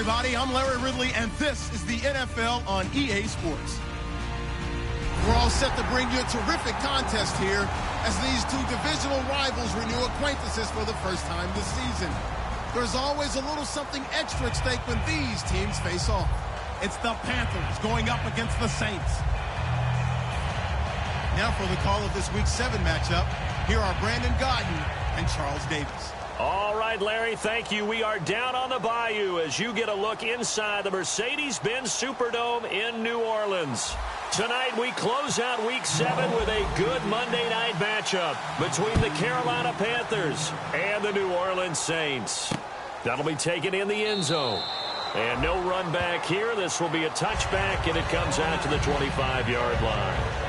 everybody. I'm Larry Ridley, and this is the NFL on EA Sports. We're all set to bring you a terrific contest here as these two divisional rivals renew acquaintances for the first time this season. There's always a little something extra at stake when these teams face off. It's the Panthers going up against the Saints. Now for the call of this Week 7 matchup, here are Brandon Godden and Charles Davis. All right, Larry, thank you. We are down on the bayou as you get a look inside the Mercedes-Benz Superdome in New Orleans. Tonight, we close out Week 7 with a good Monday night matchup between the Carolina Panthers and the New Orleans Saints. That'll be taken in the end zone. And no run back here. This will be a touchback, and it comes out to the 25-yard line.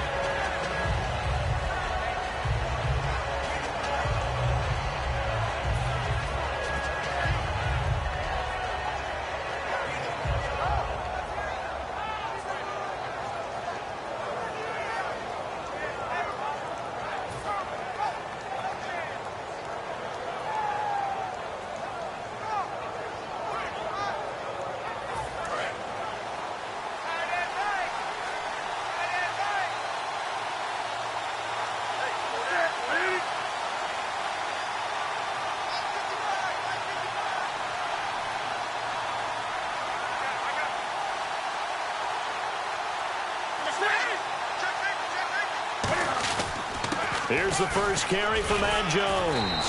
Here's the first carry for Matt Jones.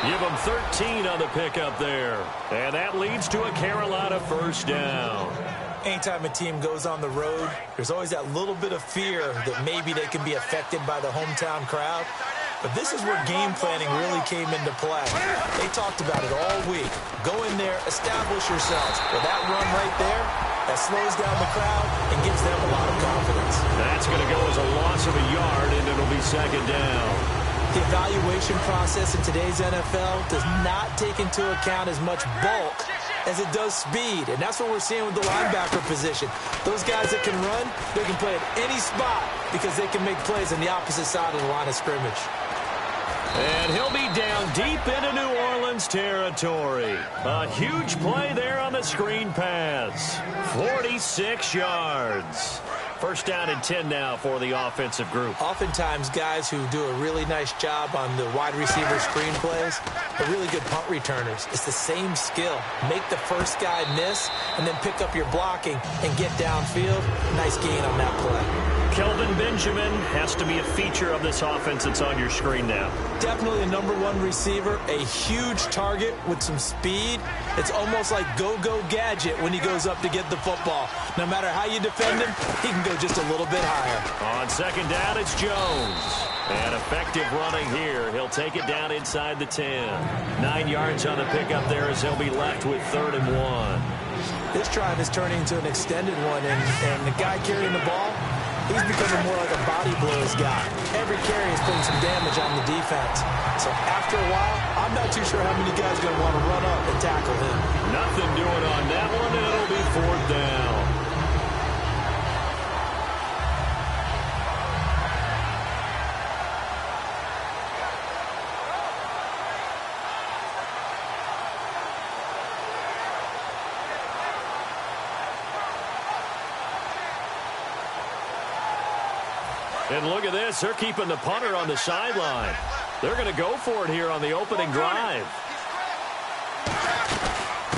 Give him 13 on the pickup there. And that leads to a Carolina first down. Anytime a team goes on the road, there's always that little bit of fear that maybe they can be affected by the hometown crowd. But this is where game planning really came into play. They talked about it all week. Go in there, establish yourselves. With that run right there, that slows down the crowd and gives them a lot of confidence. That's going to go as a loss of a yard, and it'll be second down. The evaluation process in today's NFL does not take into account as much bulk as it does speed, and that's what we're seeing with the linebacker position. Those guys that can run, they can play at any spot because they can make plays on the opposite side of the line of scrimmage. And he'll be down deep into New Orleans territory. A huge play there on the screen pass. 46 yards. First down and 10 now for the offensive group. Oftentimes, guys who do a really nice job on the wide receiver screen plays are really good punt returners. It's the same skill. Make the first guy miss and then pick up your blocking and get downfield. Nice gain on that play. Kelvin Benjamin has to be a feature of this offense that's on your screen now. Definitely a #1 receiver, a huge target with some speed. It's almost like go-go gadget when he goes up to get the football. No matter how you defend him, he can go just a little bit higher. On second down, it's Jones. And effective running here. He'll take it down inside the 10. 9 yards on the pickup there as he'll be left with 3rd and 1. This drive is turning into an extended one, and the guy carrying the ball, he's becoming more like a body blows guy. Every carry is putting some damage on the defense. So after a while, I'm not too sure how many guys are going to want to run up and tackle him. Nothing doing on that one, and it'll be 4th down. And look at this. They're keeping the punter on the sideline. They're going to go for it here on the opening drive.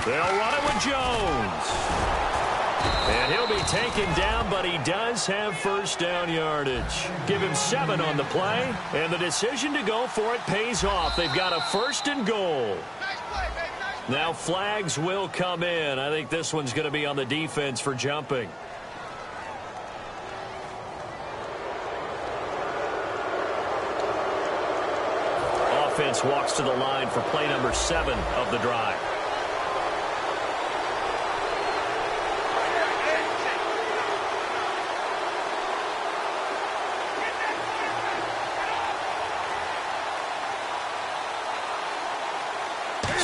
They'll run it with Jones. And he'll be taken down, but he does have first down yardage. Give him 7 on the play, and the decision to go for it pays off. They've got a 1st and goal. Now flags will come in. I think this one's going to be on the defense for jumping. Offense walks to the line for play number 7 of the drive.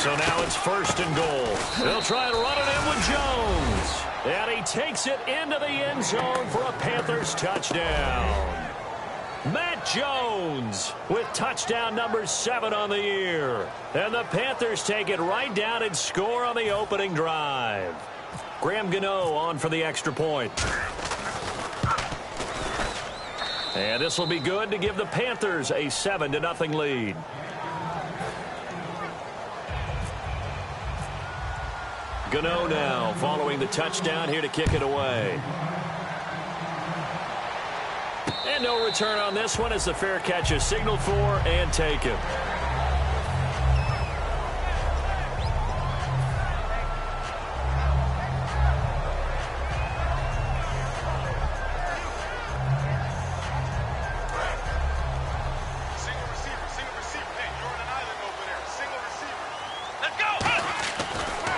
So now it's 1st and goal. They'll try and run it in with Jones. And he takes it into the end zone for a Panthers touchdown. Matt Jones with touchdown number 7 on the year. And the Panthers take it right down and score on the opening drive. Graham Gano on for the extra point. And this will be good to give the Panthers a 7-0 lead. Gano now following the touchdown here to kick it away. And no return on this one as the fair catch is signaled for and taken.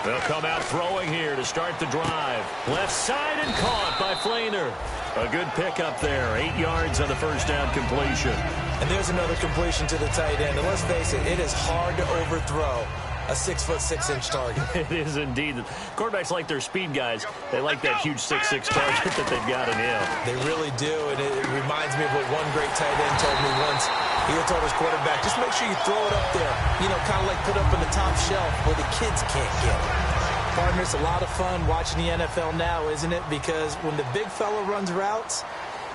They'll come out throwing here to start the drive. Left side and caught by Flainer. A good pickup there. 8 yards on the first down completion. And there's another completion to the tight end. And let's face it, it is hard to overthrow a 6'6" target. It is indeed. Quarterbacks like their speed guys. They like that huge 6'6" target that they've got in him. They really do. And it reminds me of what one great tight end told me once. He had told his quarterback, just make sure you throw it up there. You know, kind of like put up in the top shelf where the kids can't get it. Partner, it's a lot of fun watching the NFL now, isn't it? Because when the big fella runs routes,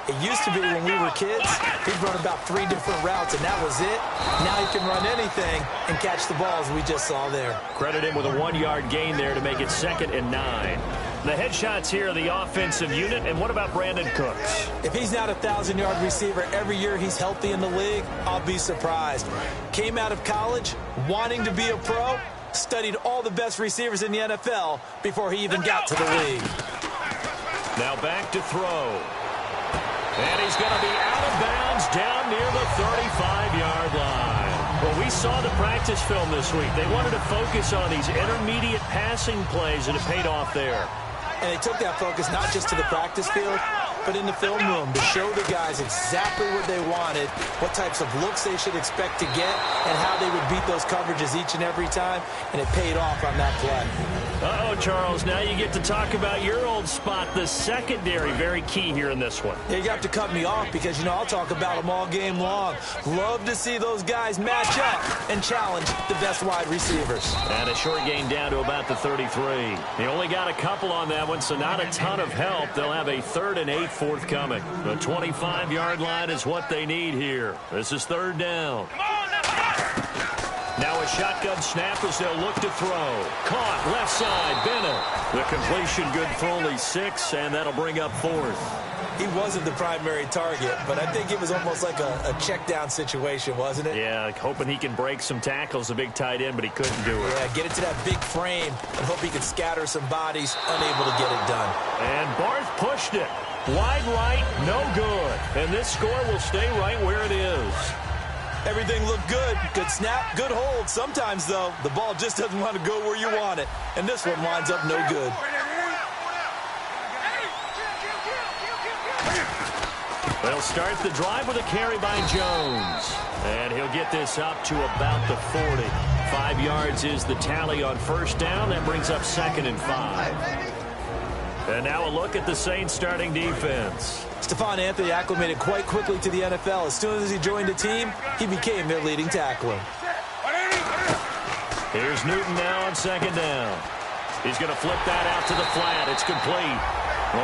it used to be when we were kids, he'd run about 3 different routes, and that was it. Now he can run anything and catch the balls we just saw there. Credit him with a 1-yard gain there to make it 2nd and 9. The headshots here are the offensive unit, and what about Brandon Cooks? If he's not a 1,000-yard receiver every year he's healthy in the league, I'll be surprised. Came out of college wanting to be a pro, studied all the best receivers in the NFL before he even got to the league. Now back to throw. And he's going to be out of bounds down near the 35-yard line. Well, we saw the practice film this week. They wanted to focus on these intermediate passing plays, and it paid off there. And they took that focus not just to the practice field, but in the film room to show the guys exactly what they wanted, what types of looks they should expect to get, and how they would beat those coverages each and every time, and it paid off on that play. Uh-oh, Charles, now you get to talk about your old spot, the secondary, very key here in this one. Yeah, you have to cut me off because, you know, I'll talk about them all game long. Love to see those guys match up and challenge the best wide receivers. And a short gain down to about the 33. He only got a couple on that one, so not a ton of help. They'll have a 3rd and 8 forthcoming. The 25-yard line is what they need here. This is 3rd down. Now a shotgun snap as they'll look to throw. Caught left side, Bennett. The completion good for only 6, and that'll bring up 4th. He wasn't the primary target, but I think it was almost like a check down situation, wasn't it? Yeah, like hoping he can break some tackles, a big tight end, but he couldn't do it. Yeah, get it to that big frame and hope he can scatter some bodies, unable to get it done. And Barth pushed it. Wide right, no good. And this score will stay right where it is. Everything looked good. Good snap, good hold. Sometimes, though, the ball just doesn't want to go where you want it. And this one winds up no good. They'll start the drive with a carry by Jones. And he'll get this up to about the 40. 5 yards is the tally on first down. That brings up 2nd and 5. And now a look at the Saints starting defense. Stephon Anthony acclimated quite quickly to the NFL. As soon as he joined the team, he became their leading tackler. Here's Newton now on 2nd down. He's going to flip that out to the flat. It's complete.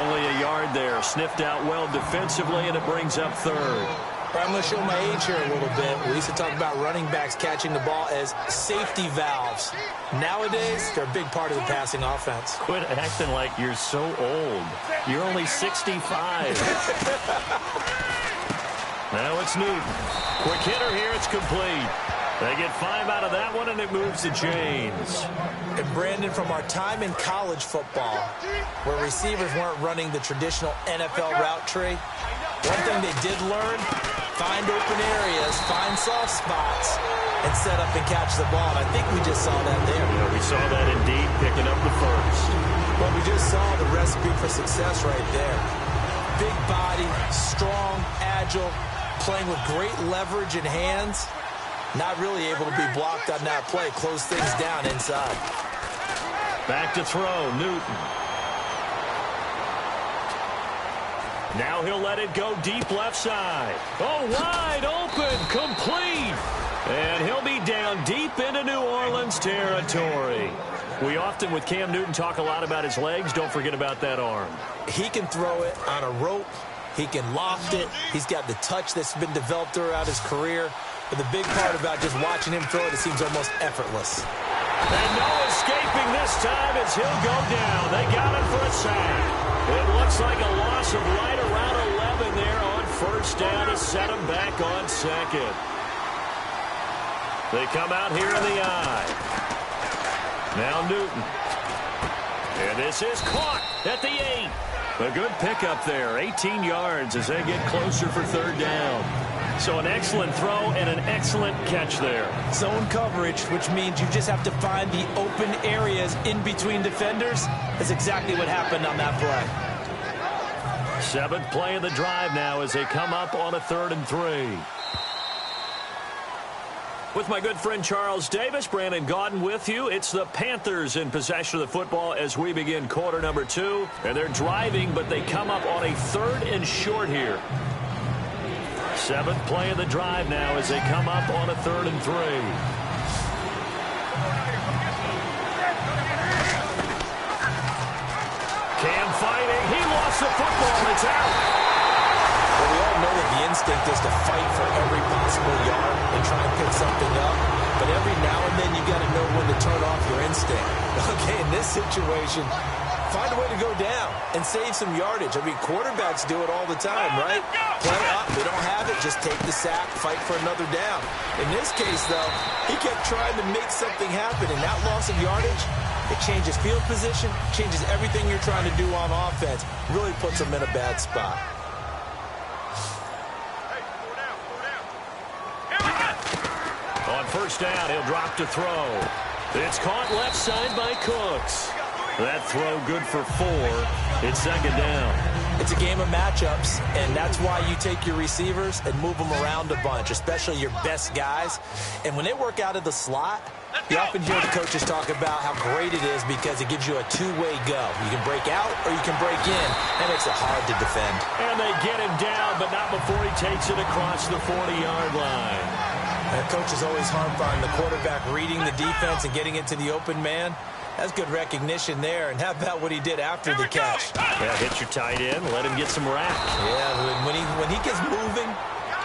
Only a yard there. Sniffed out well defensively, and it brings up 3rd. I'm going to show my age here a little bit. We used to talk about running backs catching the ball as safety valves. Nowadays, they're a big part of the passing offense. Quit acting like you're so old. You're only 65. Now it's Newton. Quick hitter here. It's complete. They get 5 out of that one, and it moves the chains. And Brandon, from our time in college football, where receivers weren't running the traditional NFL route tree, one thing they did learn, find open areas, find soft spots, and set up and catch the ball. And I think we just saw that there. Yeah, we saw that indeed, picking up the first. Well, we just saw the recipe for success right there. Big body, strong, agile, playing with great leverage in hands. Not really able to be blocked on that play. Close things down inside. Back to throw, Newton. Now he'll let it go deep left side. Oh, wide open, complete. And he'll be down deep into New Orleans territory. We often, with Cam Newton, talk a lot about his legs. Don't forget about that arm. He can throw it on a rope. He can loft it. He's got the touch that's been developed throughout his career. But the big part about just watching him throw it seems almost effortless. And no escaping this time as he'll go down. They got him for a sack. It looks like a loss of right around 11 there on first down to set him back on second. They come out here in the eye. Now Newton. And this is caught at the 8. A good pickup there. 18 yards as they get closer for third down. So an excellent throw and an excellent catch there. Zone coverage, which means you just have to find the open areas in between defenders. That's exactly what happened on that play. 7th play of the drive now as they come up on a 3rd and 3. With my good friend Charles Davis, Brandon Gaudin with you. It's the Panthers in possession of the football as we begin quarter number 2. And they're driving, but they come up on a 3rd and short here. 7th play of the drive now as they come up on a 3rd and 3. Cam fighting. He lost the football. It's out. Well, we all know that the instinct is to fight for every possible yard and try and pick something up. But every now and then you got to know when to turn off your instinct. Okay, in this situation, find a way to go down and save some yardage. I mean, quarterbacks do it all the time, right? Play up, they don't have it, just take the sack, fight for another down. In this case, though, he kept trying to make something happen, and that loss of yardage, it changes field position, changes everything you're trying to do on offense, really puts him in a bad spot. On first down, he'll drop to throw. It's caught left side by Cooks. That throw good for 4. It's 2nd down. It's a game of matchups, and that's why you take your receivers and move them around a bunch, especially your best guys. And when they work out of the slot, you often hear the coaches talk about how great it is because it gives you a two-way go. You can break out or you can break in. That makes it hard to defend. And they get him down, but not before he takes it across the 40-yard line. And coaches always harp on the quarterback reading the defense and getting it to the open man. That's good recognition there. And how about what he did after the catch? Yeah, hit your tight end, let him get some rack. Yeah, when he gets moving,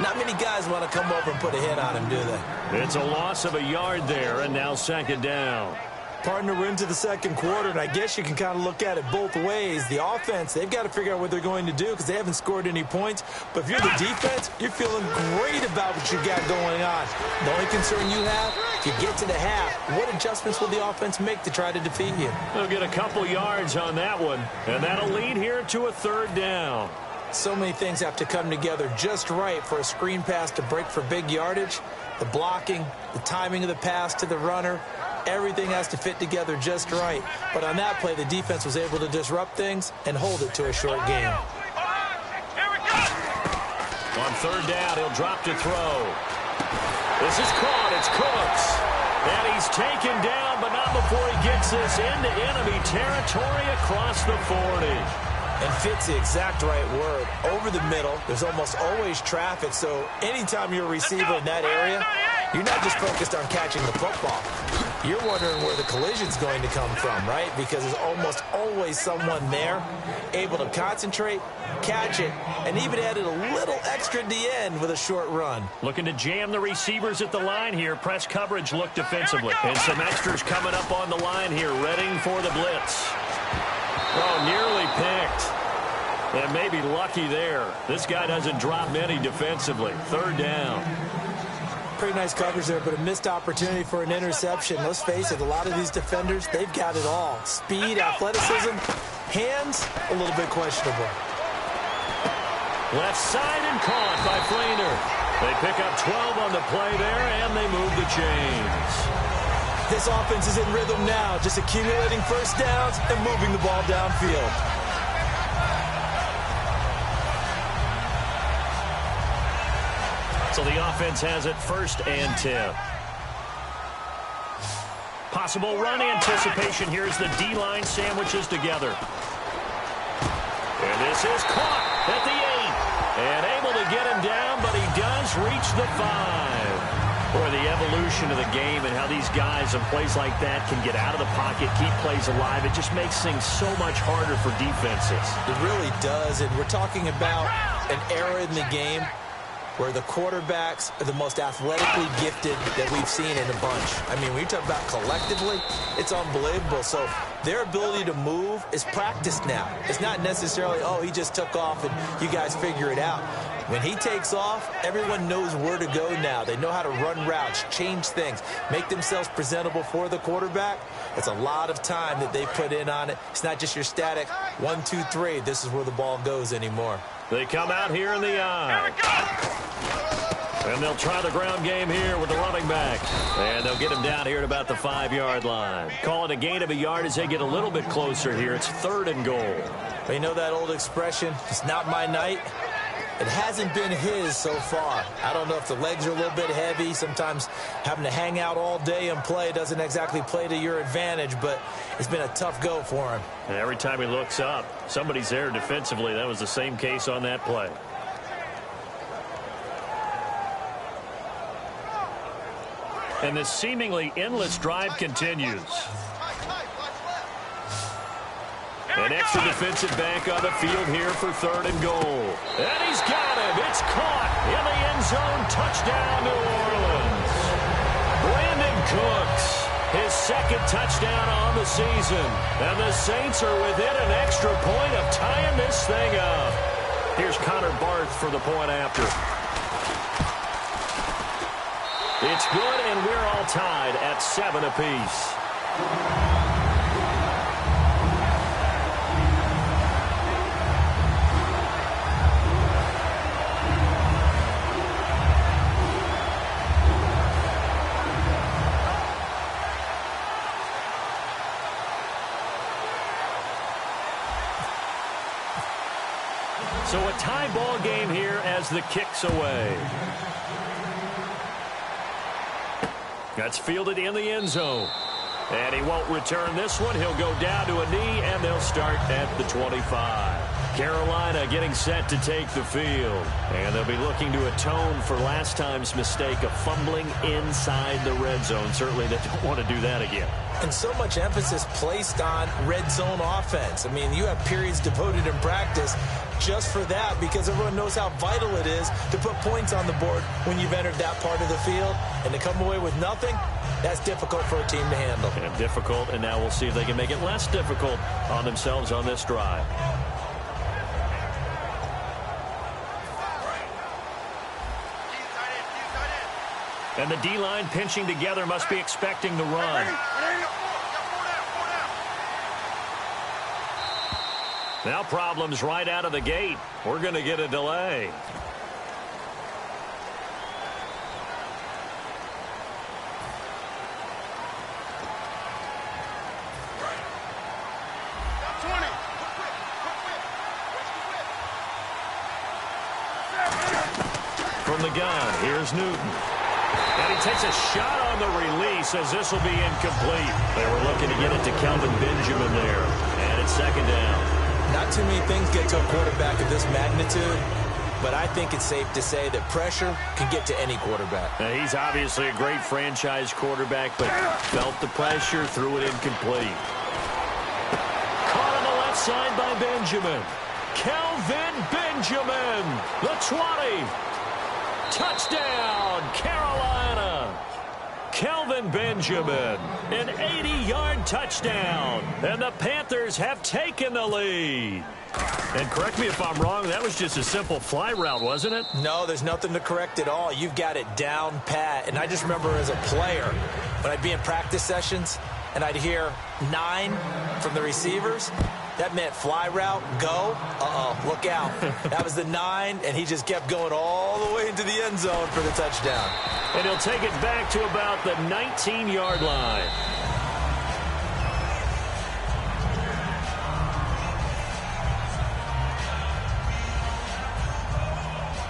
not many guys want to come over and put a hit on him, do they? It's a loss of a yard there, and now 2nd down. Partner, we're into the second quarter, and I guess you can kind of look at it both ways. The offense, they've got to figure out what they're going to do because they haven't scored any points. But if you're the defense, you're feeling great about what you got going on. The only concern you have, if you get to the half, what adjustments will the offense make to try to defeat you? They'll get a couple yards on that one, and that'll lead here to a 3rd down. So many things have to come together just right for a screen pass to break for big yardage. The blocking, the timing of the pass to the runner, everything has to fit together just right. But on that play, the defense was able to disrupt things and hold it to a short game. On 3rd down, he'll drop to throw. This is caught. It's Cooks. And he's taken down, but not before he gets this into enemy territory across the 40. And fits the exact right word. Over the middle, there's almost always traffic, so anytime you're a receiver in that area, you're not just focused on catching the football. You're wondering where the collision's going to come from, right? Because there's almost always someone there able to concentrate, catch it, and even added a little extra at the end with a short run. Looking to jam the receivers at the line here. Press coverage look defensively. And some extras coming up on the line here, readying for the blitz. Oh, nearly picked. And maybe lucky there. This guy doesn't drop many defensively. 3rd down. Pretty nice coverage there, but a missed opportunity for an interception. Let's face it, a lot of these defenders, they've got it all. Speed, athleticism, hands, a little bit questionable. Left side and caught by Flainer. They pick up 12 on the play there, and they move the chains. This offense is in rhythm now, just accumulating first downs and moving the ball downfield. So the offense has it 1st and 10. Possible run anticipation. Here's the D-line sandwiches together. And this is caught at the 8. And able to get him down, but he does reach the 5. Or the evolution of the game and how these guys in plays like that can get out of the pocket, keep plays alive. It just makes things so much harder for defenses. It really does, and we're talking about an era in the game where the quarterbacks are the most athletically gifted that we've seen in a bunch. I mean, when you talk about collectively, it's unbelievable. So their ability to move is practiced now. It's not necessarily, oh, he just took off and you guys figure it out. When he takes off, everyone knows where to go now. They know how to run routes, change things, make themselves presentable for the quarterback. It's a lot of time that they put in on it. It's not just your static 1, 2, 3. This is where the ball goes anymore. They come out here in the eye. And they'll try the ground game here with the running back. And they'll get him down here at about the 5-yard line. Call it a gain of a yard as they get a little bit closer here. It's 3rd and goal. You know that old expression, it's not my night? It hasn't been his so far. I don't know if the legs are a little bit heavy. Sometimes having to hang out all day and play doesn't exactly play to your advantage, but it's been a tough go for him. And every time he looks up, somebody's there defensively. That was the same case on that play. And this seemingly endless drive continues. An extra defensive back on the field here for 3rd and goal. And he's got him. It's caught in the end zone. Touchdown, New Orleans. Brandon Cooks, his 2nd touchdown on the season. And the Saints are within an extra point of tying this thing up. Here's Connor Barth for the point after. It's good, and we're all tied at 7 apiece. So a tie ball game here as the kick's away. That's fielded in the end zone. And he won't return this one. He'll go down to a knee, and they'll start at the 25. Carolina getting set to take the field. And they'll be looking to atone for last time's mistake of fumbling inside the red zone. Certainly they don't want to do that again. And so much emphasis placed on red zone offense. I mean, you have periods devoted in practice just for that because everyone knows how vital it is to put points on the board when you've entered that part of the field. And to come away with nothing, that's difficult for a team to handle. And difficult, and now we'll see if they can make it less difficult on themselves on this drive. And the D-line pinching together must be expecting the run. Now problems right out of the gate. We're going to get a delay. From the gun, here's Newton. And he takes a shot on the release as this will be incomplete. They were looking to get it to Kelvin Benjamin there. And it's 2nd down. Not too many things get to a quarterback of this magnitude, but I think it's safe to say that pressure can get to any quarterback. Now, he's obviously a great franchise quarterback, but felt the pressure, threw it incomplete. Caught on the left side by Benjamin. Kelvin Benjamin, the 20. Touchdown, Carolina. Kelvin Benjamin, an 80-yard touchdown. And the Panthers have taken the lead. And correct me if I'm wrong, that was just a simple fly route, wasn't it? No, there's nothing to correct at all. You've got it down pat. And I just remember as a player, when I'd be in practice sessions and I'd hear 9 from the receivers, that meant fly route, go, look out. That was the 9, and he just kept going all the way into the end zone for the touchdown. And he'll take it back to about the 19-yard line.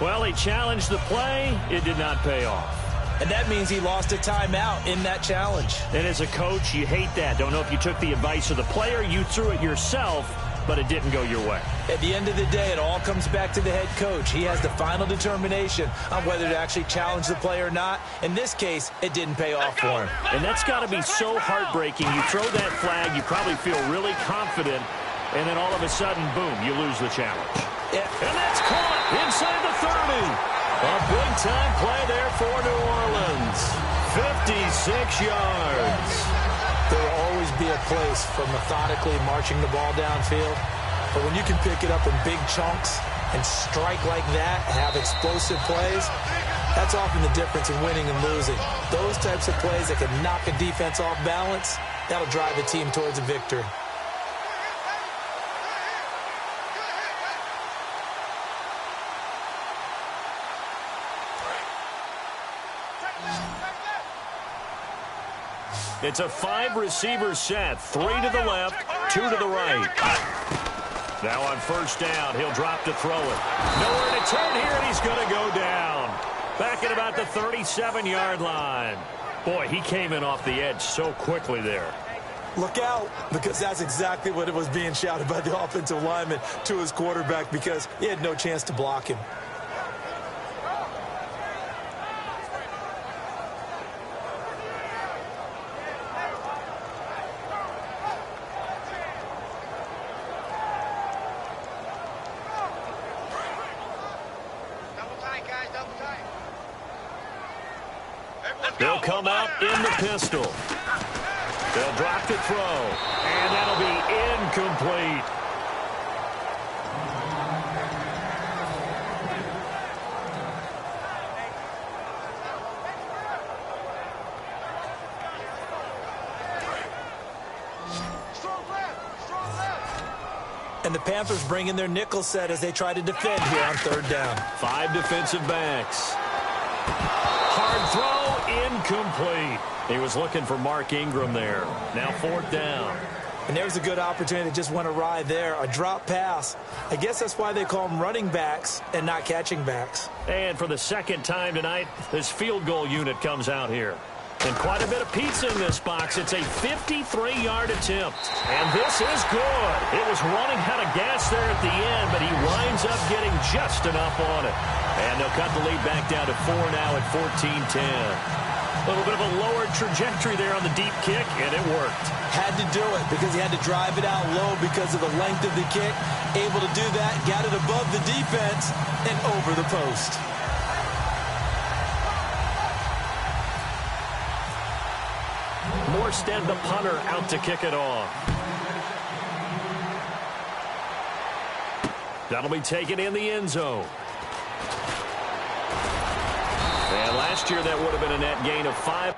Well, he challenged the play. It did not pay off. And that means he lost a timeout in that challenge. And as a coach, you hate that. Don't know if you took the advice of the player, you threw it yourself, but it didn't go your way. At the end of the day, it all comes back to the head coach. He has the final determination on whether to actually challenge the play or not. In this case, it didn't pay off for him. And that's got to be so heartbreaking. You throw that flag, you probably feel really confident, and then all of a sudden, boom, you lose the challenge. Yeah. And that's caught inside the 30. A big-time play there for New Orleans. 56 yards. There will always be a place for methodically marching the ball downfield. But when you can pick it up in big chunks and strike like that, have explosive plays, that's often the difference in winning and losing. Those types of plays that can knock a defense off balance, that'll drive a team towards a victory. It's a 5-receiver set. 3 to the left, 2 to the right. Now on first down, he'll drop to throw it. Nowhere to turn here, and he's going to go down. Back at about the 37-yard line. Boy, he came in off the edge so quickly there. Look out, because that's exactly what it was being shouted by the offensive lineman to his quarterback, because he had no chance to block him. They'll come out in the pistol. They'll drop to throw, and that'll be incomplete. And the Panthers bring in their nickel set as they try to defend here on third down. 5 defensive backs. Hard throw, incomplete. He was looking for Mark Ingram there. Now fourth down. And there's a good opportunity that just went awry there. A drop pass. I guess that's why they call them running backs and not catching backs. And for the second time tonight, this field goal unit comes out here. And quite a bit of pizza in this box. It's a 53-yard attempt. And this is good. It was running out of gas there at the end, but he winds up getting just enough on it. And they'll cut the lead back down to 4 now at 14-10. A little bit of a lower trajectory there on the deep kick, and it worked. Had to do it because he had to drive it out low because of the length of the kick. Able to do that, got it above the defense and over the post. Morstead, the punter, out to kick it off. That'll be taken in the end zone. And last year that would have been a net gain of 5.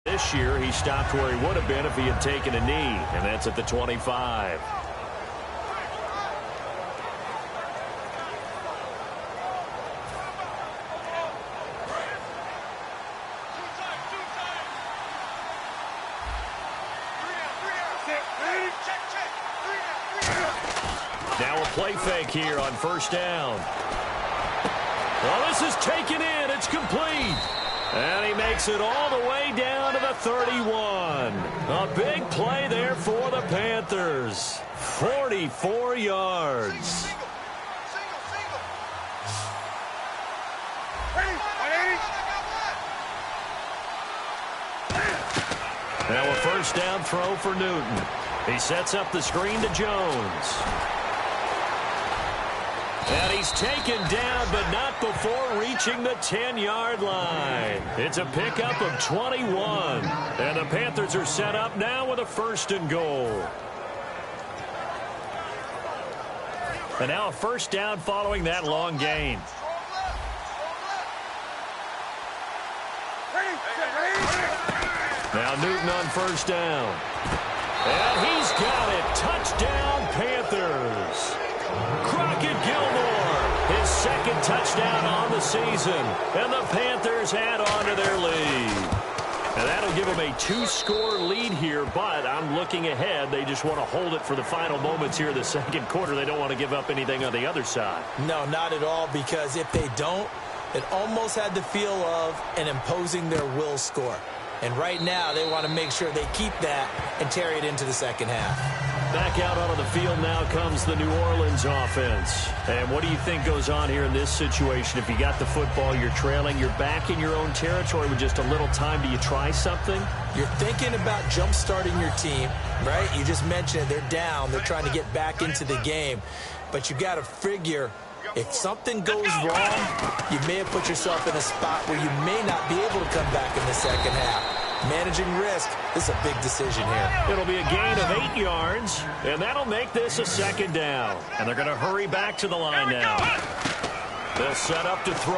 This year, he stopped where he would have been if he had taken a knee, and that's at the 25. Now a play fake here on first down. Well, this is taken in. It's complete. And he makes it all the way down to the 31. A big play there for the Panthers. 44 yards. Now a first down throw for Newton. He sets up the screen to Jones. And he's taken down, but not before reaching the 10-yard line. It's a pickup of 21. And the Panthers are set up now with a 1st and goal. And now a first down following that long gain. Now Newton on first down. And he's got it. Touchdown, Panthers. Crockett Gilmore, his second touchdown on the season. And the Panthers add on to their lead. And that'll give them a 2-score lead here, but I'm looking ahead. They just want to hold it for the final moments here in the second quarter. They don't want to give up anything on the other side. No, not at all, because if they don't, it almost had the feel of an imposing their will score. And right now, they want to make sure they keep that and carry it into the second half. Back out onto the field now comes the New Orleans offense. And what do you think goes on here in this situation? If you got the football, you're trailing, you're back in your own territory with just a little time. Do you try something? You're thinking about jump-starting your team, right? You just mentioned it. They're down. They're trying to get back into the game. But you got to figure, if something goes wrong, you may have put yourself in a spot where you may not be able to come back in the second half. Managing risk, this is a big decision here. It'll be a gain of 8 yards, and that'll make this a second down. And they're going to hurry back to the line now. They'll set up to throw.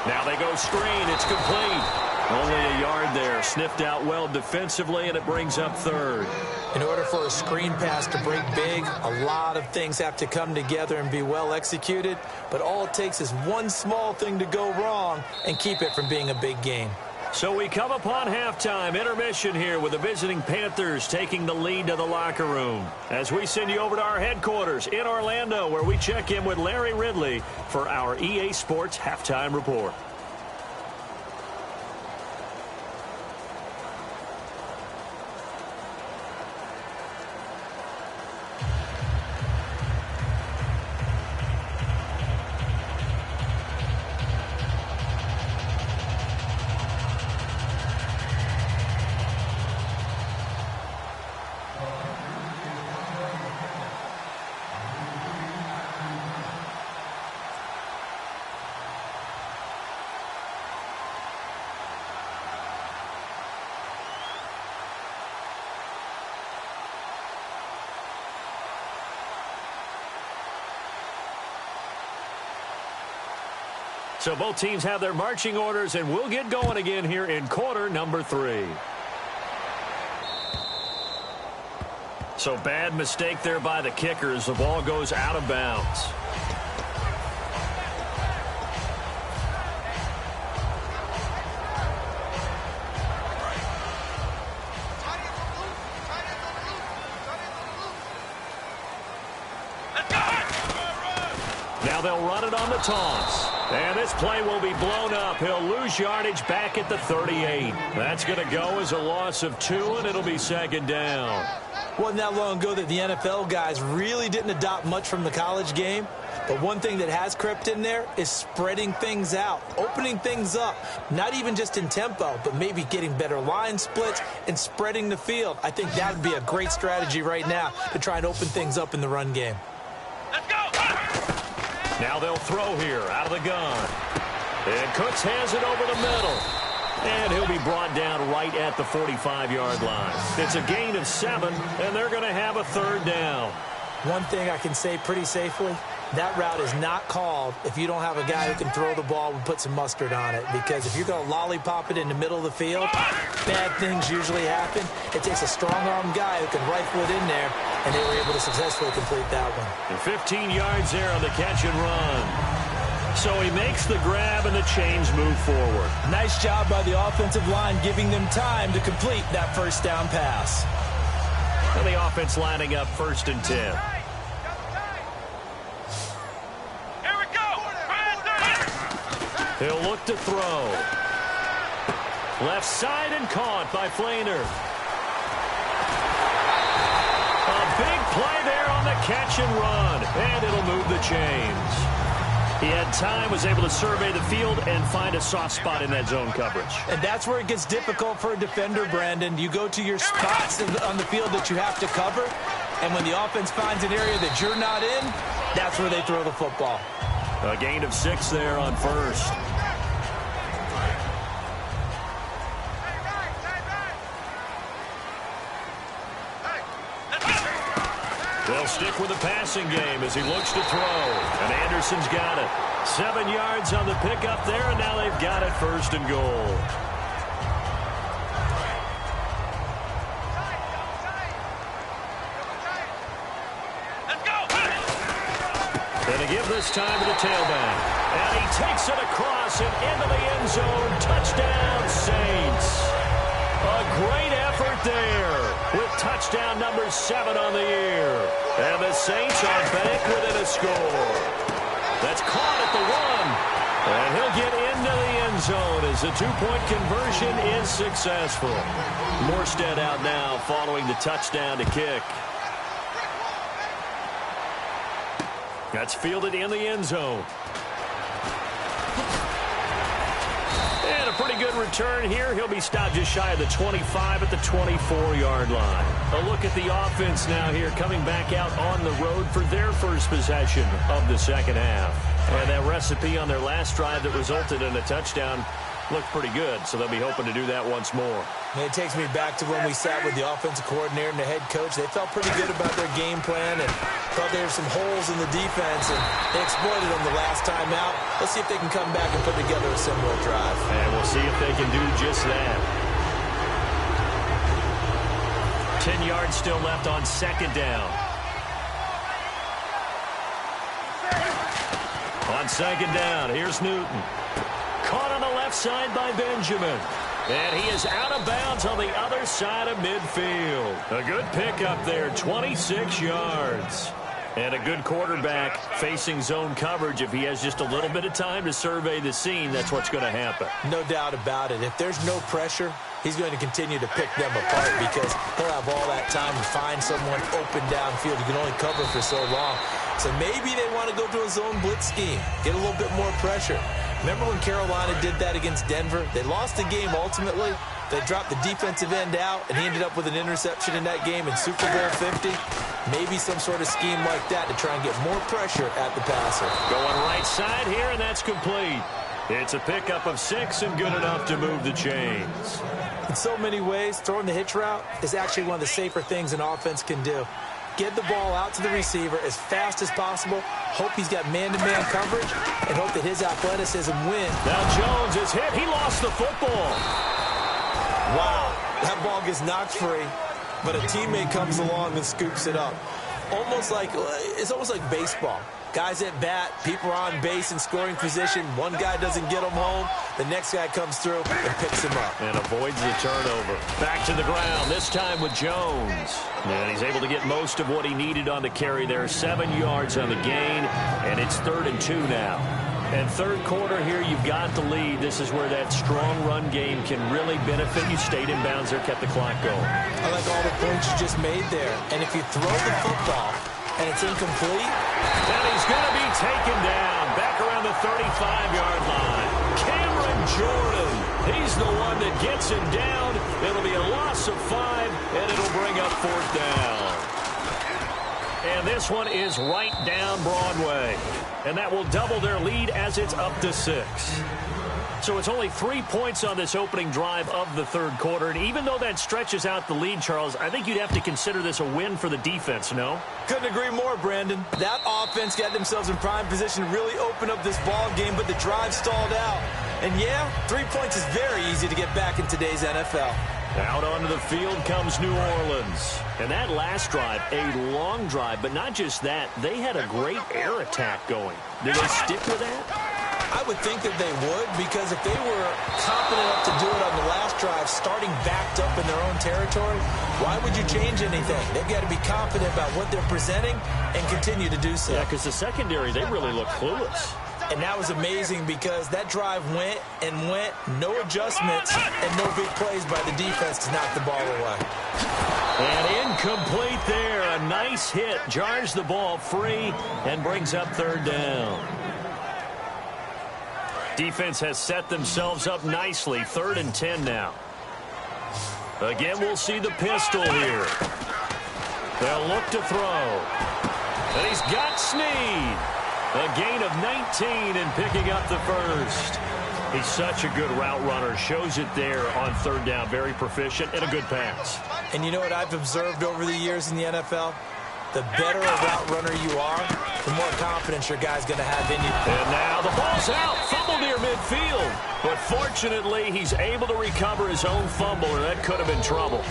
Now they go screen. It's complete. Only a yard there. Sniffed out well defensively, and it brings up third. In order for a screen pass to break big, a lot of things have to come together and be well executed. But all it takes is one small thing to go wrong and keep it from being a big game. So we come upon halftime intermission here with the visiting Panthers taking the lead to the locker room. As we send you over to our headquarters in Orlando, where we check in with Larry Ridley for our EA Sports Halftime Report. So both teams have their marching orders, and we'll get going again here in quarter number 3. So bad mistake there by the kickers. The ball goes out of bounds. Now they'll run it on the toss. And this play will be blown up. He'll lose yardage back at the 38. That's going to go as a loss of 2, and it'll be second down. Wasn't that long ago that the NFL guys really didn't adopt much from the college game. But one thing that has crept in there is spreading things out, opening things up, not even just in tempo, but maybe getting better line splits and spreading the field. I think that would be a great strategy right now to try and open things up in the run game. Let's go! Now they'll throw here out of the gun. And Cooks has it over the middle. And he'll be brought down right at the 45-yard line. It's a gain of 7, and they're going to have a third down. One thing I can say pretty safely, that route is not called if you don't have a guy who can throw the ball and put some mustard on it. Because if you're going to lollipop it in the middle of the field, bad things usually happen. It takes a strong-arm guy who can rifle it in there, and they were able to successfully complete that one. And 15 yards there on the catch and run. So he makes the grab, and the chains move forward. Nice job by the offensive line giving them time to complete that first down pass. And the offense lining up 1st and 10. Here we go. He'll look to throw. Left side and caught by Flainer. A big play there on the catch and run. And it'll move the chains. He had time, was able to survey the field and find a soft spot in that zone coverage. And that's where it gets difficult for a defender, Brandon. You go to your spots on the field that you have to cover, and when the offense finds an area that you're not in, that's where they throw the football. A gain of 6 there on first. They'll stick with the passing game as he looks to throw. And Anderson's got it. 7 yards on the pickup there, and now they've got it 1st and goal. And to give this time to the tailback. And he takes it across and into the end zone. Touchdown, Saints. A great effort there with touchdown number 7 on the year. And the Saints are back within a score. That's caught at the 1. And he'll get into the end zone as the 2-point conversion is successful. Morstead out now following the touchdown to kick. That's fielded in the end zone. And a pretty good return here. He'll be stopped just shy of the 25 at the 24-yard line. A look at the offense now here, coming back out on the road for their first possession of the second half. And that recipe on their last drive that resulted in a touchdown looked pretty good, so they'll be hoping to do that once more. And it takes me back to when we sat with the offensive coordinator and the head coach. They felt pretty good about their game plan and thought there were some holes in the defense, and they exploited them the last time out. Let's see if they can come back and put together a similar drive. And we'll see if they can do just that. 10 yards still left on second down. On second down, here's Newton. Caught on the left side by Benjamin. And he is out of bounds on the other side of midfield. A good pickup there, 26 yards. And a good quarterback facing zone coverage. If he has just a little bit of time to survey the scene, that's what's going to happen. No doubt about it. If there's no pressure, he's going to continue to pick them apart because he'll have all that time to find someone open downfield. He can only cover for so long. So maybe they want to go to a zone blitz scheme, get a little bit more pressure. Remember when Carolina did that against Denver? They lost the game ultimately. They dropped the defensive end out, and he ended up with an interception in that game in Super Bowl 50. Maybe some sort of scheme like that to try and get more pressure at the passer. Going right side here, and that's complete. It's a pickup of 6 and good enough to move the chains. In so many ways, throwing the hitch route is actually one of the safer things an offense can do. Get the ball out to the receiver as fast as possible, hope he's got man-to-man coverage, and hope that his athleticism wins. Now Jones is hit. He lost the football. Wow, that ball gets knocked free, but a teammate comes along and scoops it up. It's almost like baseball. Guys at bat, people are on base in scoring position. One guy doesn't get him home. The next guy comes through and picks him up. And avoids the turnover. Back to the ground, this time with Jones. And he's able to get most of what he needed on the carry there. 7 yards on the gain, and it's 3rd and 2 now. And third quarter here, you've got the lead. This is where that strong run game can really benefit you. Stayed in bounds there, kept the clock going. I like all the points you just made there. And if you throw the football and it's incomplete, and he's going to be taken down back around the 35-yard line. Cameron Jordan, he's the one that gets him down. It'll be a loss of 5, and it'll bring up 4th down. And this one is right down Broadway. And that will double their lead as it's up to 6. So it's only 3 points on this opening drive of the third quarter. And even though that stretches out the lead, Charles, I think you'd have to consider this a win for the defense, no? Couldn't agree more, Brandon. That offense got themselves in prime position to really open up this ball game, but the drive stalled out. And yeah, 3 points is very easy to get back in today's NFL. Out onto the field comes New Orleans. And that last drive, a long drive, but not just that. They had a great air attack going. Did they stick with that? I would think that they would, because if they were confident enough to do it on the last drive, starting backed up in their own territory, why would you change anything? They've got to be confident about what they're presenting and continue to do so. Yeah, because the secondary, they really look clueless. And that was amazing because that drive went and went, no adjustments, and no big plays by the defense to knock the ball away. And incomplete there. A nice hit. Jars the ball free and brings up 3rd down. Defense has set themselves up nicely. 3rd and 10 now. Again, we'll see the pistol here. They'll look to throw. And he's got Snead. A gain of 19 and picking up the first. He's such a good route runner. Shows it there on 3rd down. Very proficient and a good pass. And you know what I've observed over the years in the NFL? the better a route runner you are, the more confidence your guy's going to have in you. And now the ball's out. Fumble near midfield. But fortunately, he's able to recover his own fumble, or that could have been trouble.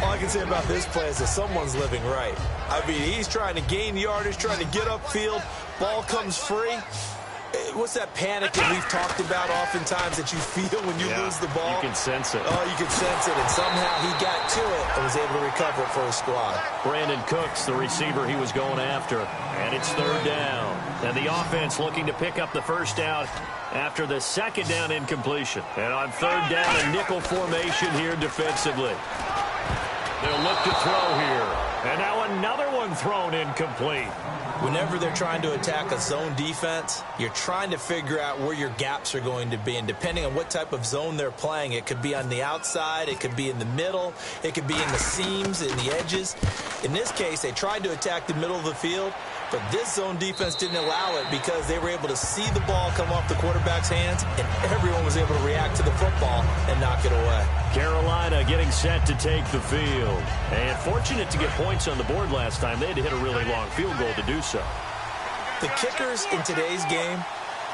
All I can say about this play is that someone's living right. I mean, he's trying to gain yardage, trying to get upfield. Ball comes free. What's that panic that we've talked about oftentimes that you feel when you lose the ball? You can sense it. Oh, you can sense it, and somehow he got to it and was able to recover it for his squad. Brandon Cooks, the receiver he was going after, and it's third down. And the offense looking to pick up the first down after the second down incompletion. And on third down, a nickel formation here defensively. They'll look to throw here. And now another one thrown incomplete. Whenever they're trying to attack a zone defense, you're trying to figure out where your gaps are going to be. And depending on what type of zone they're playing, it could be on the outside, it could be in the middle, it could be in the seams, in the edges. In this case, they tried to attack the middle of the field, but this zone defense didn't allow it because they were able to see the ball come off the quarterback's hands, and everyone was able to react to the football and knock it away. Carolina getting set to take the field. And fortunate to get points on the board last time. They had to hit a really long field goal to do so. The kickers in today's game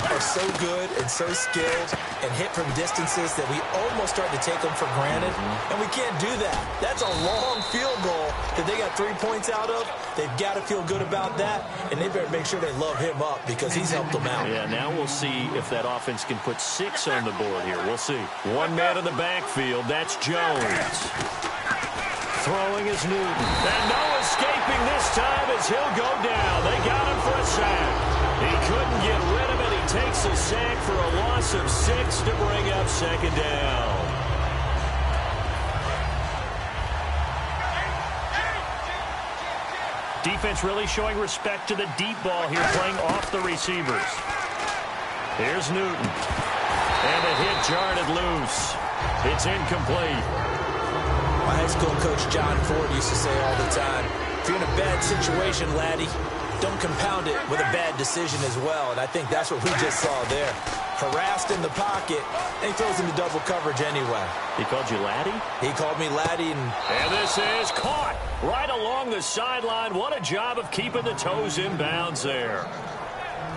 are so good and so skilled and hit from distances that we almost start to take them for granted, and we can't do that. That's a long field goal that they got 3 points out of. They've got to feel good about that, and they better make sure they love him up because he's helped them out. Yeah, now we'll see if that offense can put 6 on the board here. We'll see. One man in the backfield. That's Jones. Throwing is Newton. And no escaping this time as he'll go down. They got him for a sack. He couldn't get rid of it. He takes a sack for a loss of 6 to bring up second down. Defense really showing respect to the deep ball here, playing off the receivers. Here's Newton. And the hit jarred it loose. It's incomplete. My high school coach John Ford used to say all the time, if you're in a bad situation, laddie, don't compound it with a bad decision as well. And I think that's what we just saw there. Harassed in the pocket, and he throws into double coverage anyway. He called you laddie? He called me laddie. And this is caught right along the sideline. What a job of keeping the toes in bounds there.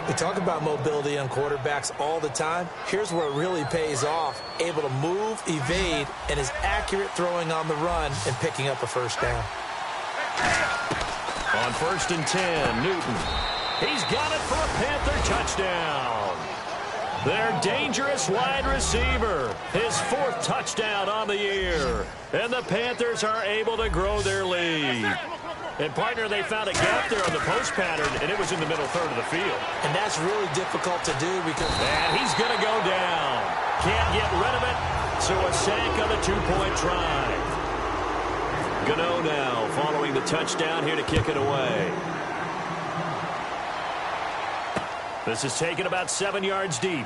We talk about mobility on quarterbacks all the time. Here's where it really pays off. Able to move, evade, and is accurate throwing on the run and picking up a first down. On 1st and 10, Newton. He's got it for a Panther touchdown. Their dangerous wide receiver. His 4th touchdown on the year. And the Panthers are able to grow their lead. And, partner, they found a gap there on the post pattern, and it was in the middle third of the field. And that's really difficult to do because... And he's going to go down. Can't get rid of it, so a sack on the 2-point try. Gano now following the touchdown here to kick it away. This is taken about 7 yards deep.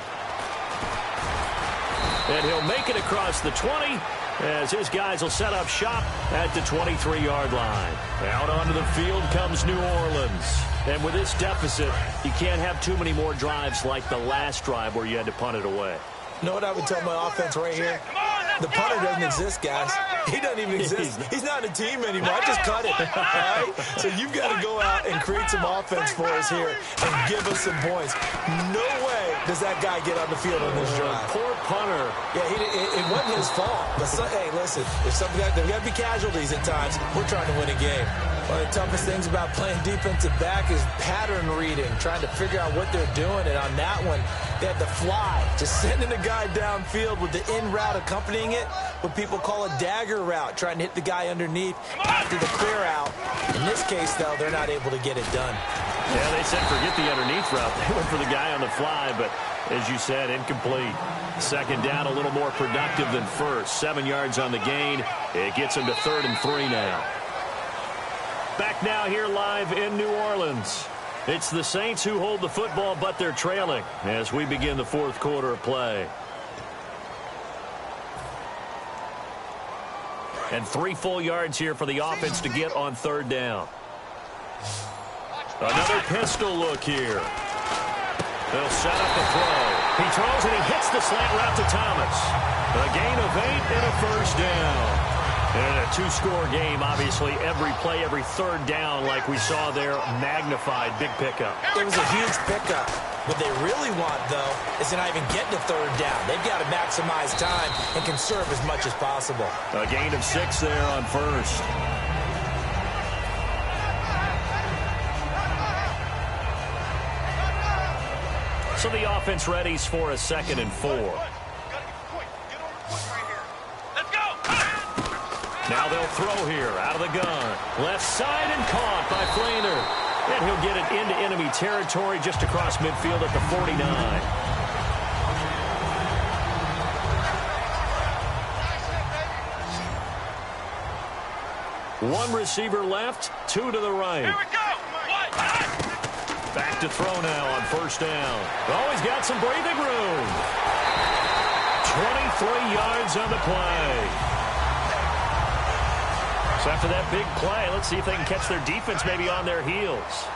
And he'll make it across the 20 as his guys will set up shop at the 23-yard line. Out onto the field comes New Orleans. And with this deficit, you can't have too many more drives like the last drive where you had to punt it away. You know what I would tell my offense right here? The punter doesn't exist, guys. He doesn't even exist. He's not a team anymore. I just cut it. All right? So you've got to go out and create some offense for us here and give us some points. No way does that guy get on the field on this drive. Poor punter. Yeah, it wasn't his fault. But hey, listen, there's got to be casualties at times. We're trying to win a game. One of the toughest things about playing defensive back is pattern reading, trying to figure out what they're doing. And on that one, they had to fly, just sending the guy downfield with the in route accompanying it, what people call a dagger route, trying to hit the guy underneath after the clear out. In this case, though, they're not able to get it done. Yeah, they said forget the underneath route. They went for the guy on the fly, but as you said, incomplete. Second down, a little more productive than first. 7 yards on the gain. It gets him to 3rd and 3 now. Back now here live in New Orleans. It's the Saints who hold the football, but they're trailing as we begin the 4th quarter of play. And 3 full yards here for the offense to get on 3rd down. Another pistol look here. They'll set up the throw. He throws and he hits the slant route to Thomas. A gain of 8 and a first down. And in a two-score game, obviously, every play, every third down, like we saw there, magnified. Big pickup. It was a huge pickup. What they really want, though, is to not even get to third down. They've got to maximize time and conserve as much as possible. A gain of 6 there on first. So the offense readies for a 2nd and 4. Now they'll throw here out of the gun. Left side and caught by Flainer. And he'll get it into enemy territory just across midfield at the 49. One receiver left, 2 to the right. Here we go. Back to throw now on first down. Oh, he's got some breathing room. 23 yards on the play. So after that big play, let's see if they can catch their defense maybe on their heels.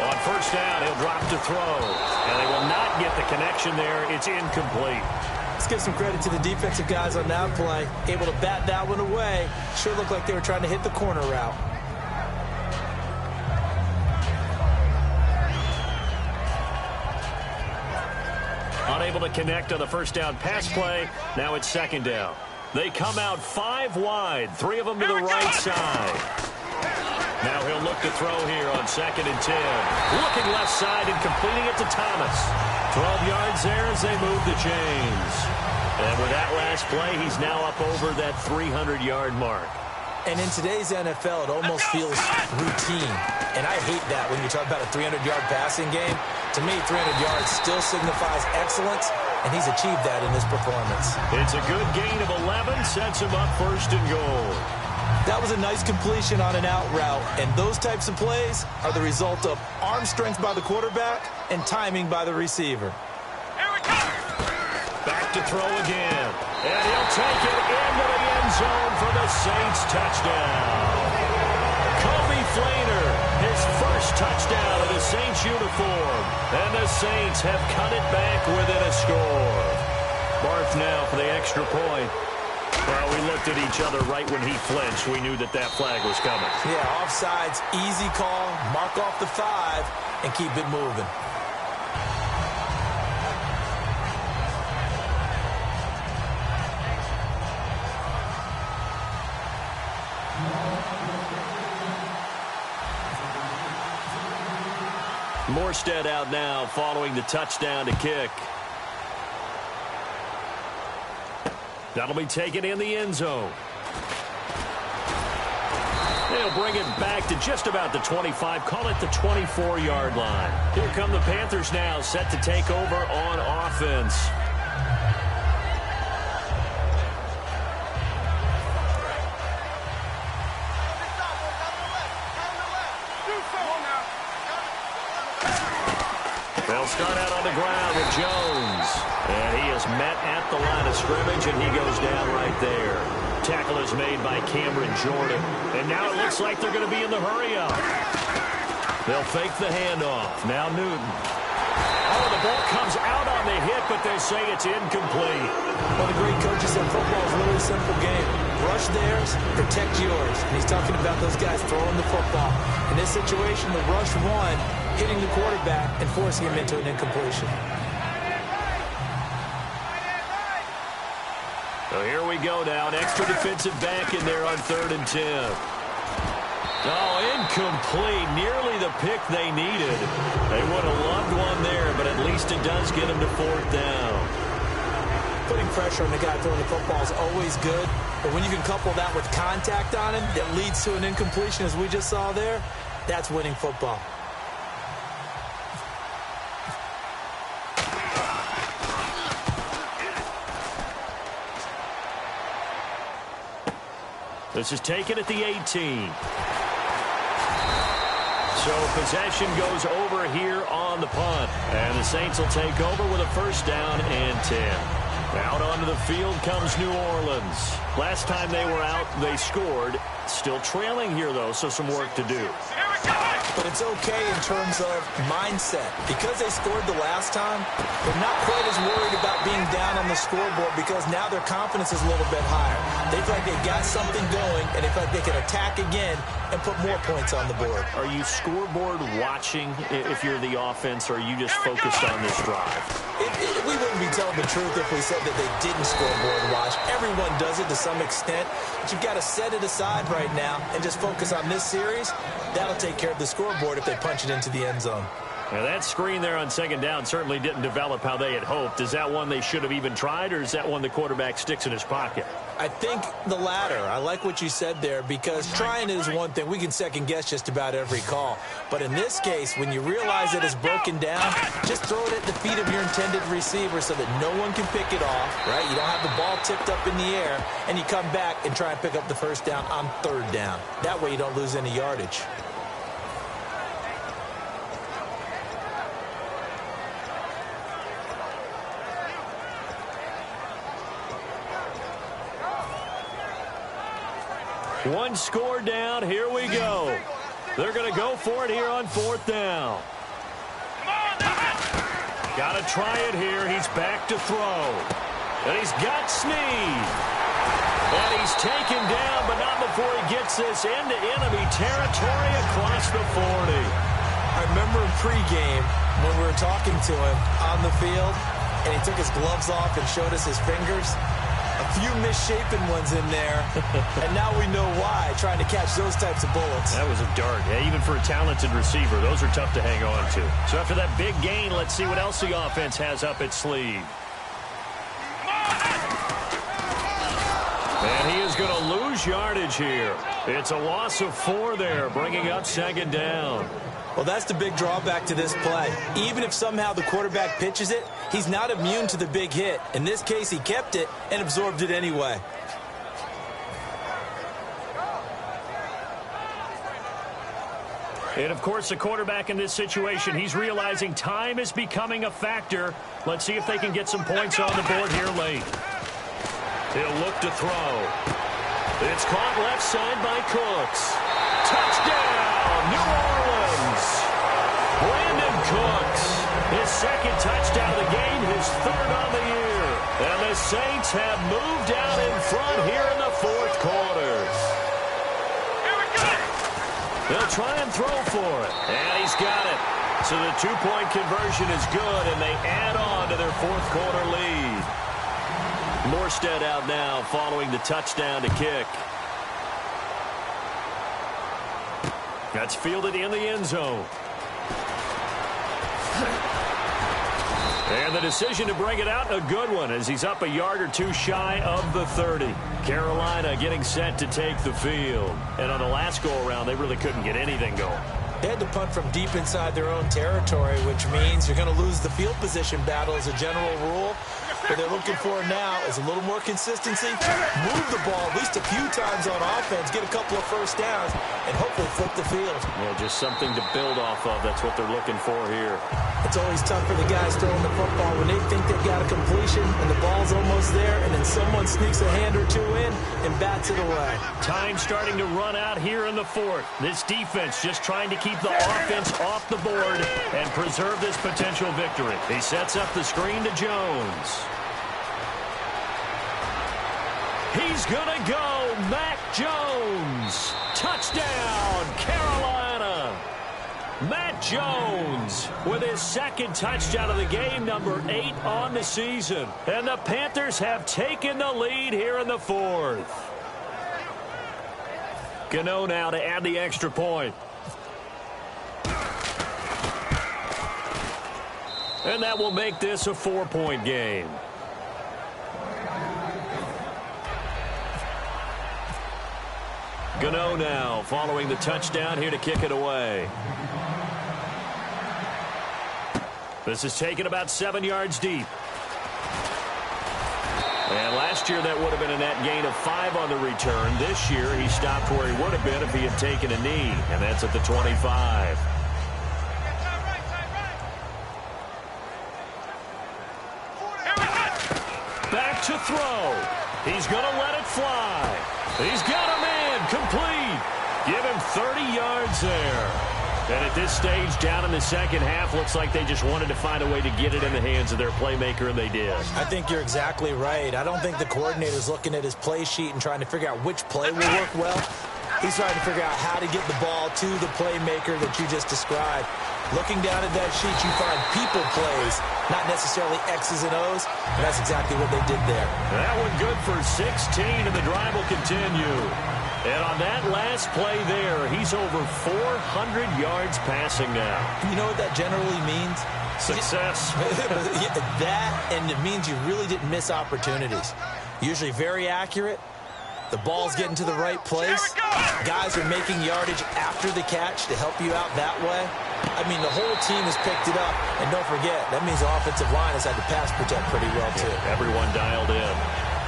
On first down, he'll drop to throw. And they will not get the connection there. It's incomplete. Let's give some credit to the defensive guys on that play. Able to bat that one away. Sure looked like they were trying to hit the corner route. Unable to connect on the first down pass play. Now it's 2nd down. They come out 5 wide. 3 of them to the right side. Now he'll look to throw here on 2nd and 10. Looking left side and completing it to Thomas. 12 yards there as they move the chains. And with that last play, he's now up over that 300-yard mark. And in today's NFL, it almost feels routine. And I hate that when you talk about a 300-yard passing game. To me, 300 yards still signifies excellence, and he's achieved that in this performance. It's a good gain of 11, sets him up 1st and goal. That was a nice completion on an out route, and those types of plays are the result of arm strength by the quarterback and timing by the receiver. Back to throw again, and he'll take it into the end zone for the Saints touchdown. Kobe Flainer, his first touchdown of the Saints uniform, and the Saints have cut it back within a score. Barth now for the extra point. Well, we looked at each other right when he flinched. We knew that that flag was coming. Yeah, offsides, easy call, mark off the 5, and keep it moving. Morstead out now following the touchdown to kick. That'll be taken in the end zone. They'll bring it back to just about the 25, call it the 24-yard line. Here come the Panthers now, set to take over on offense. They'll start out on the ground with Jones. And he is met at the line of scrimmage, and he goes down right there. Tackle is made by Cameron Jordan. And now it looks like they're going to be in the hurry-up. They'll fake the handoff. Now Newton. Oh, the ball comes out on the hit, but they say it's incomplete. One of the great coaches said football is a really simple game. Rush theirs, protect yours. And he's talking about those guys throwing the football. In this situation, the rush one, hitting the quarterback and forcing him into an incompletion. So here we go now. An extra defensive back in there on 3rd and 10. Oh, incomplete. Nearly the pick they needed. They would have loved one there, but at least it does get them to 4th down. Putting pressure on the guy throwing the football is always good, but when you can couple that with contact on him that leads to an incompletion, as we just saw there, that's winning football. This is taken at the 18. So possession goes over here on the punt. And the Saints will take over with a 1st down and 10. Out onto the field comes New Orleans. Last time they were out, they scored. Still trailing here, though, so some work to do. Here we go. but it's okay in terms of mindset. Because they scored the last time, they're not quite as worried about being down on the scoreboard because now their confidence is a little bit higher. They feel like they've got something going, and they feel like they can attack again and put more points on the board. Are you scoreboard watching if you're the offense, or are you just focused on this drive? We wouldn't be telling the truth if we said that they didn't scoreboard watch. Everyone does it to some extent, but you've got to set it aside right now and just focus on this series. That'll take care of the scoreboard if they punch it into the end zone. Now, that screen there on second down certainly didn't develop how they had hoped. Is that one they should have even tried, or is that one the quarterback sticks in his pocket? I think the latter. I like what you said there, because trying is one thing. We can second-guess just about every call. But in this case, when you realize that it's broken down, just throw it at the feet of your intended receiver so that no one can pick it off, right? You don't have the ball tipped up in the air, and you come back and try and pick up the first down on third down. That way you don't lose any yardage. One score down. Here we go. They're going to go for it here on fourth down. Got to try it here. He's back to throw. And he's got Snead. And he's taken down, but not before he gets this into enemy territory across the 40. I remember in pregame when we were talking to him on the field, and he took his gloves off and showed us his fingers. A few misshapen ones in there, and now we know why, trying to catch those types of bullets. That was a dart. Yeah, even for a talented receiver, those are tough to hang on to. So after that big gain, let's see what else the offense has up its sleeve. And he is going to lose yardage here. It's a loss of 4 there, bringing up second down. Well, that's the big drawback to this play. Even if somehow the quarterback pitches it, he's not immune to the big hit. In this case, he kept it and absorbed it anyway. And, of course, the quarterback in this situation, he's realizing time is becoming a factor. Let's see if they can get some points on the board here late. He'll look to throw. It's caught left side by Cooks. Touchdown, New Orleans. Brandon Cooks, his second touchdown of the game, his third on the year. And the Saints have moved out in front here in the fourth quarter. They'll try and throw for it. And he's got it. So the two-point conversion is good, and they add on to their fourth quarter lead. Morstead out now following the touchdown to kick. That's fielded in the end zone. And the decision to bring it out, a good one, as he's up a yard or two shy of the 30. Carolina getting set to take the field. And on the last go-around, they really couldn't get anything going. They had to punt from deep inside their own territory, which means you're going to lose the field position battle as a general rule. What they're looking for now is a little more consistency, move the ball at least a few times on offense, get a couple of first downs, and hopefully flip the field. Yeah, just something to build off of. That's what they're looking for here. It's always tough for the guys throwing the football when they think they've got a completion and the ball's almost there, and then someone sneaks a hand or two in and bats it away. Time starting to run out here in the fourth. This defense just trying to keep the offense off the board and preserve this potential victory. He sets up the screen to Jones. He's going to go. Mac Jones. Touchdown, Carolina. Matt Jones with his second touchdown of the game, number 8 on the season. And the Panthers have taken the lead here in the fourth. Gano now to add the extra point. And that will make this a 4-point game. Gano now following the touchdown here to kick it away. This is taken about 7 yards deep. And last year that would have been a net gain of 5 on the return. This year he stopped where he would have been if he had taken a knee. And that's at the 25. Back to throw. He's going to let it fly. He's got a man complete. Give him 30 yards there. And at this stage, down in the second half, looks like they just wanted to find a way to get it in the hands of their playmaker, and they did. I think you're exactly right. I don't think the coordinator's looking at his play sheet and trying to figure out which play will work well. He's trying to figure out how to get the ball to the playmaker that you just described. Looking down at that sheet, you find people plays, not necessarily X's and O's, and that's exactly what they did there. That one good for 16, and the drive will continue. And on that last play there, he's over 400 yards passing now. You know what that generally means? Success. That, and it means you really didn't miss opportunities. Usually very accurate. The ball's getting to the right place. Guys are making yardage after the catch to help you out that way. I mean, the whole team has picked it up. And don't forget, that means the offensive line has had to pass protect pretty well, too. Everyone dialed in.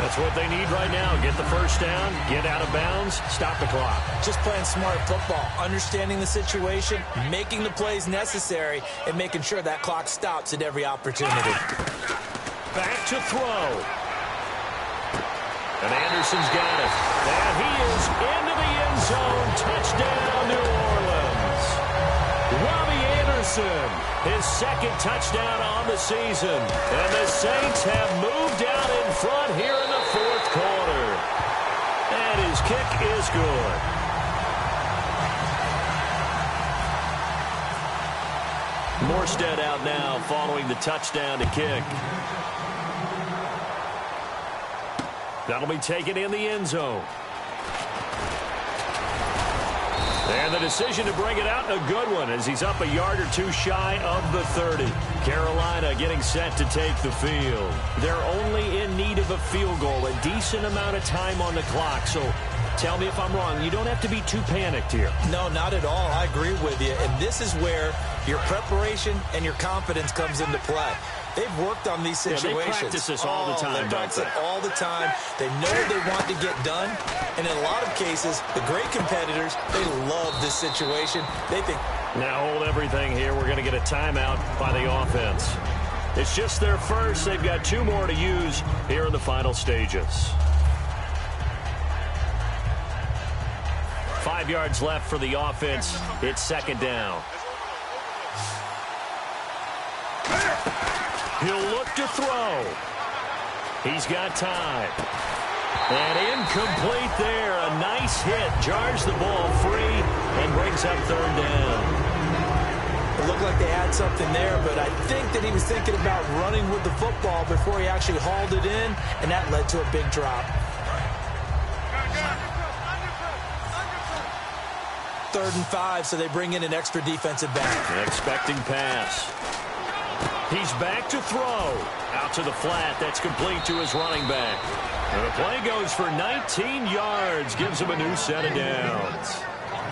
That's what they need right now. Get the first down, get out of bounds, stop the clock. Just playing smart football, understanding the situation, making the plays necessary, and making sure that clock stops at every opportunity. Back to throw. And Anderson's got it. And he is into the end zone. Touchdown, New Orleans. Robbie Anderson, his second touchdown on the season. And the Saints have moved out in front here in the fourth quarter. And his kick is good. Morstead out now following the touchdown to kick. That'll be taken in the end zone. And the decision to bring it out, a good one, as he's up a yard or two shy of the 30. Carolina getting set to take the field. They're only in need of a field goal, a decent amount of time on the clock. So tell me if I'm wrong. You don't have to be too panicked here. No, not at all. I agree with you. And this is where your preparation and your confidence comes into play. They've worked on these situations. They practice this all the time, they practice it all the time. They know what they want to get done. And in a lot of cases, the great competitors, they love this situation. They think, now hold everything here. We're going to get a timeout by the offense. It's just their first. They've got two more to use here in the final stages. 5 yards left for the offense. It's second down. He'll look to throw. He's got time. And incomplete there. A nice hit. Jars the ball free and brings up third down. It looked like they had something there, but I think that he was thinking about running with the football before he actually hauled it in, and that led to a big drop. Third and 5, so they bring in an extra defensive back. An expecting pass. He's back to throw. Out to the flat. That's complete to his running back. And the play goes for 19 yards. Gives him a new set of downs.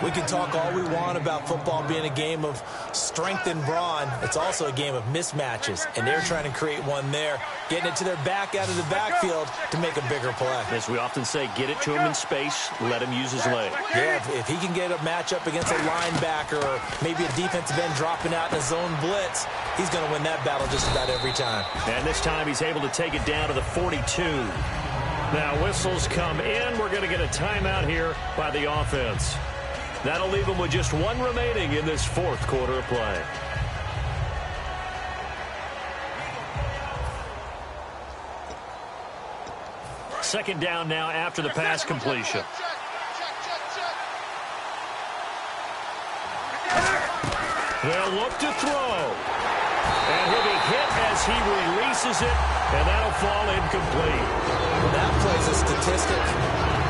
We can talk all we want about football being a game of strength and brawn. It's also a game of mismatches, and they're trying to create one there, getting it to their back out of the backfield to make a bigger play. As we often say, get it to him in space, let him use his leg. Yeah, if he can get a matchup against a linebacker or maybe a defensive end dropping out in a zone blitz, he's going to win that battle just about every time. And this time he's able to take it down to the 42. Now whistles come in. We're going to get a timeout here by the offense. That'll leave them with just one remaining in this fourth quarter of play. Second down now after the pass completion. They'll look to throw. And he'll be hit as he releases it, and that'll fall incomplete. Well, that plays a statistic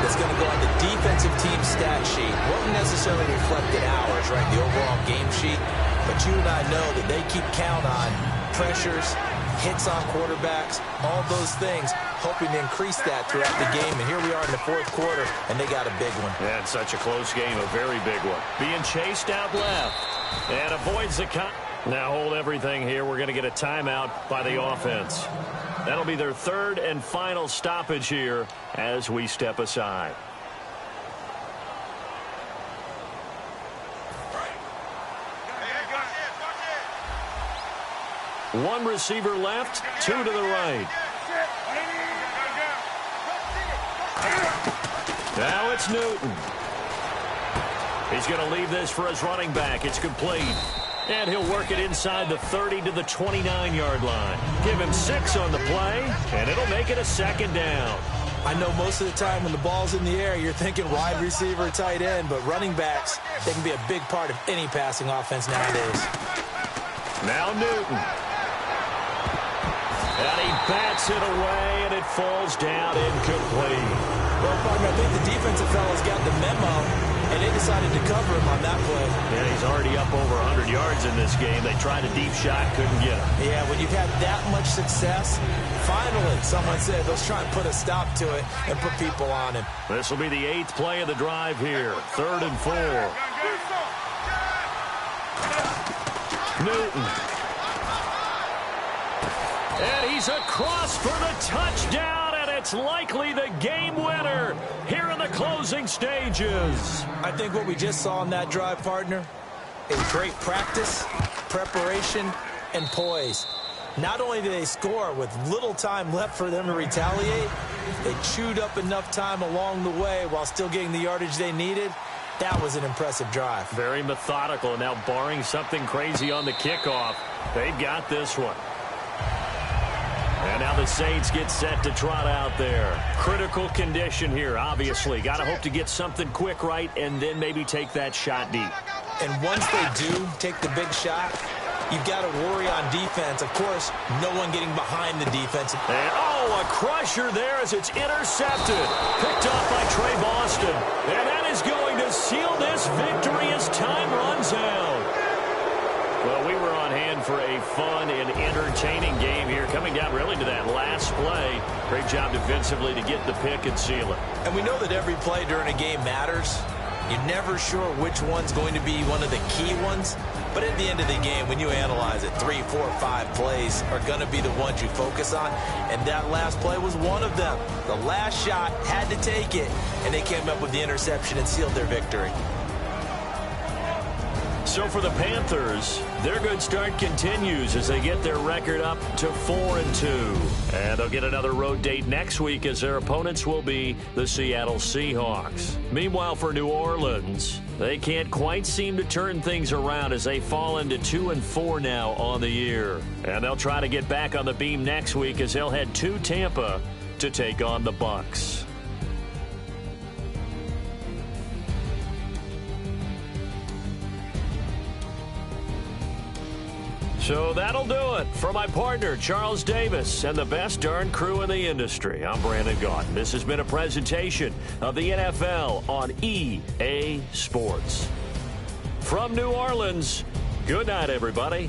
that's going to go on the defensive team stat sheet. Won't necessarily reflect in ours, right, the overall game sheet. But you and I know that they keep count on pressures, hits on quarterbacks, all those things, hoping to increase that throughout the game. And here we are in the fourth quarter, and they got a big one. Yeah, it's such a close game, a very big one. Being chased out left and avoids the Now hold everything here. We're going to get a timeout by the offense. That'll be their third and final stoppage here as we step aside. One receiver left, two to the right. Now it's Newton. He's going to leave this for his running back. It's complete. And he'll work it inside the 30 to the 29-yard line. Give him 6 on the play, and it'll make it a 2nd down. I know most of the time when the ball's in the air, you're thinking wide receiver, tight end, but running backs, they can be a big part of any passing offense nowadays. Now Newton. And he bats it away, and it falls down incomplete. Well, partner, I think the defensive fellas got the memo, and they decided to cover him on that play. Yeah, he's already up over 100 yards in this game. They tried a deep shot, couldn't get him. Yeah, when you've had that much success, finally, someone said, let's try and put a stop to it and put people on him. This will be the 8th play of the drive here. 3rd and 4. Newton. And he's across for the touchdown, and it's likely the game winner here in the closing stages. I think what we just saw in that drive, partner, is great practice, preparation, and poise. Not only did they score with little time left for them to retaliate, they chewed up enough time along the way while still getting the yardage they needed. That was an impressive drive. Very methodical, and now barring something crazy on the kickoff, they've got this one. And now the Saints get set to trot out there. Critical condition here, obviously. Got to hope to get something quick right and then maybe take that shot deep. And once they do take the big shot, you've got to worry on defense. Of course, no one getting behind the defense. And, a crusher there as it's intercepted. Picked off by Trey Boston. And that is going to seal this victory as time runs out. Well, we were on hand for a fun and entertaining game here, coming down really to that last play. Great job defensively to get the pick and seal it. And we know that every play during a game matters. You're never sure which one's going to be one of the key ones. But at the end of the game, when you analyze it, 3, 4, 5 plays are going to be the ones you focus on. And that last play was one of them. The last shot had to take it, and they came up with the interception and sealed their victory. So for the Panthers, their good start continues as they get their record up to 4-2. And they'll get another road date next week as their opponents will be the Seattle Seahawks. Meanwhile, for New Orleans, they can't quite seem to turn things around as they fall into 2-4 now on the year. And they'll try to get back on the beam next week as they'll head to Tampa to take on the Bucs. So that'll do it for my partner, Charles Davis, and the best darn crew in the industry. I'm Brandon Gaudin. This has been a presentation of the NFL on EA Sports. From New Orleans, good night, everybody.